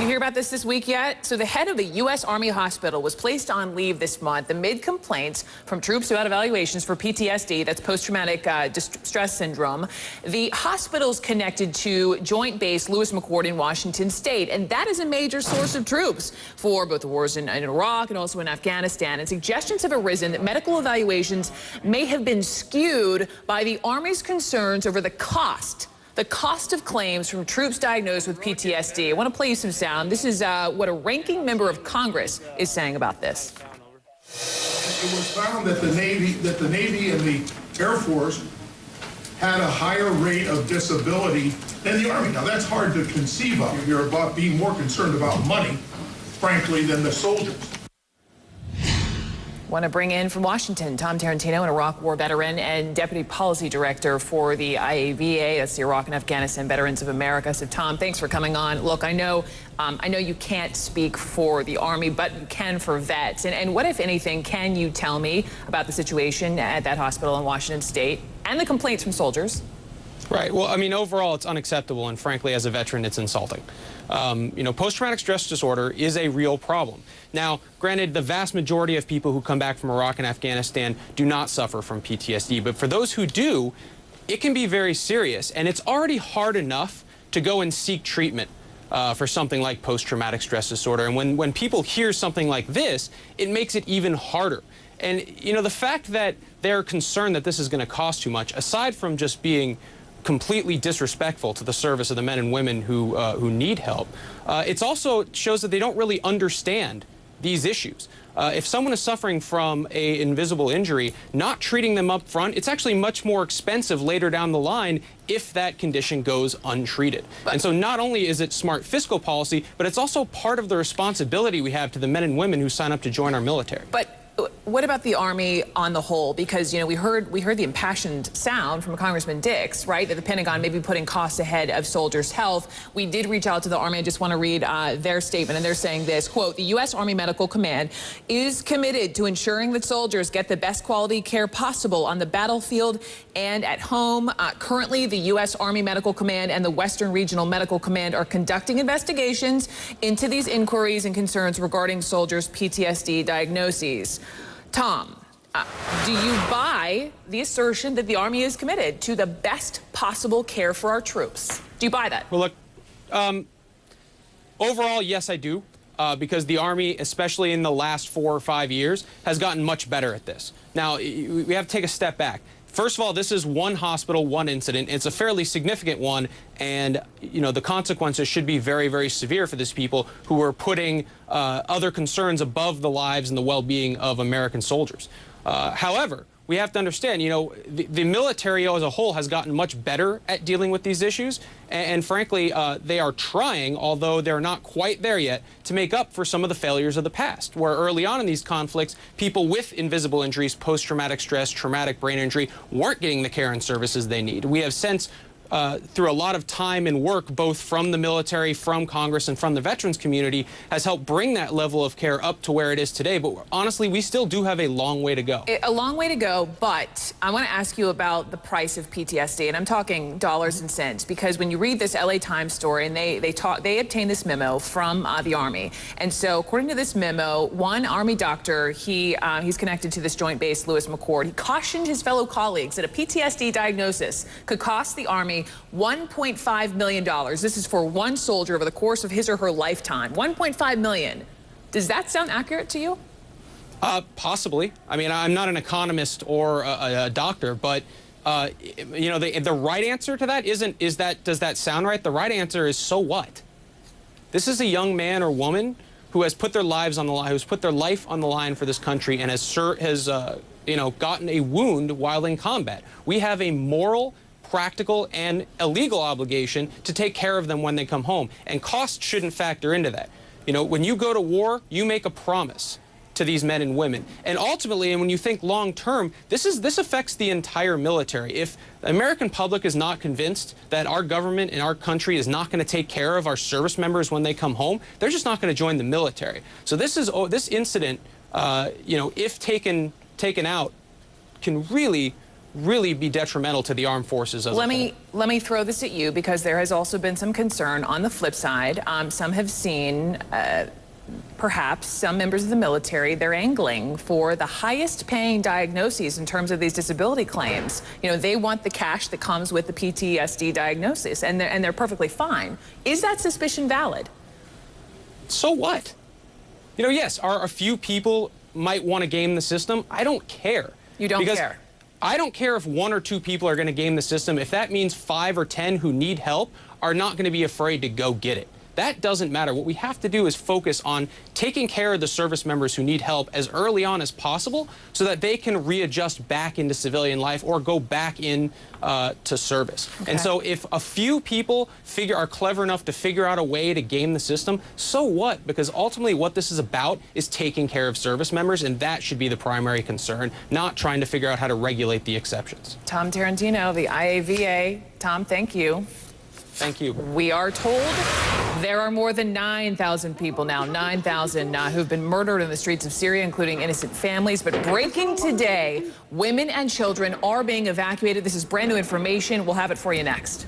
You hear about this week yet? So the head of the U.S. Army hospital was placed on leave this month amid complaints from troops who had evaluations for PTSD, that's post-traumatic stress syndrome. The hospital's connected to Joint Base Lewis McChord in Washington State, and that is a major source of troops for both the wars in Iraq and also in Afghanistan. And suggestions have arisen that medical evaluations may have been skewed by the Army's concerns over the cost of claims from troops diagnosed with PTSD. I want to play you some sound. This is what a ranking member of Congress is saying about this. It was found that the Navy and the Air Force had a higher rate of disability than the Army. Now, that's hard to conceive of. You're about being more concerned about money, frankly, than the soldiers. Want to bring in from Washington, Tom Tarantino, an Iraq War veteran and Deputy Policy Director for the IAVA, that's the Iraq and Afghanistan Veterans of America. So, Tom, thanks for coming on. Look, I know you can't speak for the Army, but you can for vets. And what, if anything, can you tell me about the situation at that hospital in Washington State and the complaints from soldiers? Right. Well, I mean, overall, it's unacceptable, and frankly, as a veteran, it's insulting. Post-traumatic stress disorder is a real problem. Now, granted, the vast majority of people who come back from Iraq and Afghanistan do not suffer from PTSD, but for those who do, it can be very serious, and it's already hard enough to go and seek treatment for something like post-traumatic stress disorder. And when people hear something like this, it makes it even harder. And, the fact that they're concerned that this is going to cost too much, aside from just being completely disrespectful to the service of the men and women who need help, it also shows that they don't really understand these issues. If someone is suffering from an invisible injury, not treating them up front, it's actually much more expensive later down the line if that condition goes untreated. And so not only is it smart fiscal policy, but it's also part of the responsibility we have to the men and women who sign up to join our military. But what about the Army on the whole? Because, we heard the impassioned sound from Congressman Dix, right, that the Pentagon may be putting costs ahead of soldiers' health. We did reach out to the Army. I just want to read their statement, and they're saying this, quote, "The U.S. Army Medical Command is committed to ensuring that soldiers get the best quality care possible on the battlefield and at home. Currently, the U.S. Army Medical Command and the Western Regional Medical Command are conducting investigations into these inquiries and concerns regarding soldiers' PTSD diagnoses." Tom, do you buy the assertion that the Army is committed to the best possible care for our troops? Do you buy that? Well, look, overall, yes, I do, because the Army, especially in the last 4 or 5 years, has gotten much better at this. Now, we have to take a step back. First of all, this is one hospital, one incident. It's a fairly significant one, and the consequences should be very, very severe for these people who are putting other concerns above the lives and the well-being of American soldiers. However, we have to understand, the military as a whole has gotten much better at dealing with these issues, and frankly, they are trying, although they're not quite there yet, to make up for some of the failures of the past, where early on in these conflicts, people with invisible injuries, post-traumatic stress, traumatic brain injury, weren't getting the care and services they need. We have since, through a lot of time and work, both from the military, from Congress, and from the veterans community, has helped bring that level of care up to where it is today. But honestly, we still do have a long way to go. A long way to go, but I want to ask you about the price of PTSD, and I'm talking dollars and cents, because when you read this LA Times story, and they obtained this memo from the Army, and so according to this memo, one Army doctor, he's connected to this Joint Base Lewis McChord, he cautioned his fellow colleagues that a PTSD diagnosis could cost the Army $1.5 million. This is for one soldier over the course of his or her lifetime. $1.5 million. Does that sound accurate to you? Possibly. I mean, I'm not an economist or a doctor, but the right answer to that does that sound right? The right answer is, so what? This is a young man or woman who has put their lives on the line, who's put their life on the line for this country, and has gotten a wound while in combat. We have a moral, practical, and a legal obligation to take care of them when they come home, and cost shouldn't factor into that. When you go to war, you make a promise to these men and women, and ultimately, and when you think long term, this affects the entire military. If the American public is not convinced that our government and our country is not going to take care of our service members when they come home, they're just not going to join the military. So this incident, if taken out, can really really be detrimental to the armed forces as a whole. Let me throw this at you, because there has also been some concern on the flip side. Some have seen perhaps some members of the military, they're angling for the highest paying diagnoses in terms of these disability claims. You know, they want the cash that comes with the PTSD diagnosis, and they're perfectly fine. Is that suspicion valid? So what? You know, yes, a few people might want to game the system. I don't care. You don't care? I don't care if 1 or 2 people are going to game the system. If that means 5 or 10 who need help are not going to be afraid to go get it. That doesn't matter. What we have to do is focus on taking care of the service members who need help as early on as possible so that they can readjust back into civilian life or go back in to service. Okay. And so if a few people are clever enough to figure out a way to game the system, so what? Because ultimately what this is about is taking care of service members, and that should be the primary concern, not trying to figure out how to regulate the exceptions. Tom Tarantino, the IAVA. Tom, thank you. Thank you. We are told there are more than 9,000 people now, 9,000 who've been murdered in the streets of Syria, including innocent families. But breaking today, women and children are being evacuated. This is brand new information. We'll have it for you next.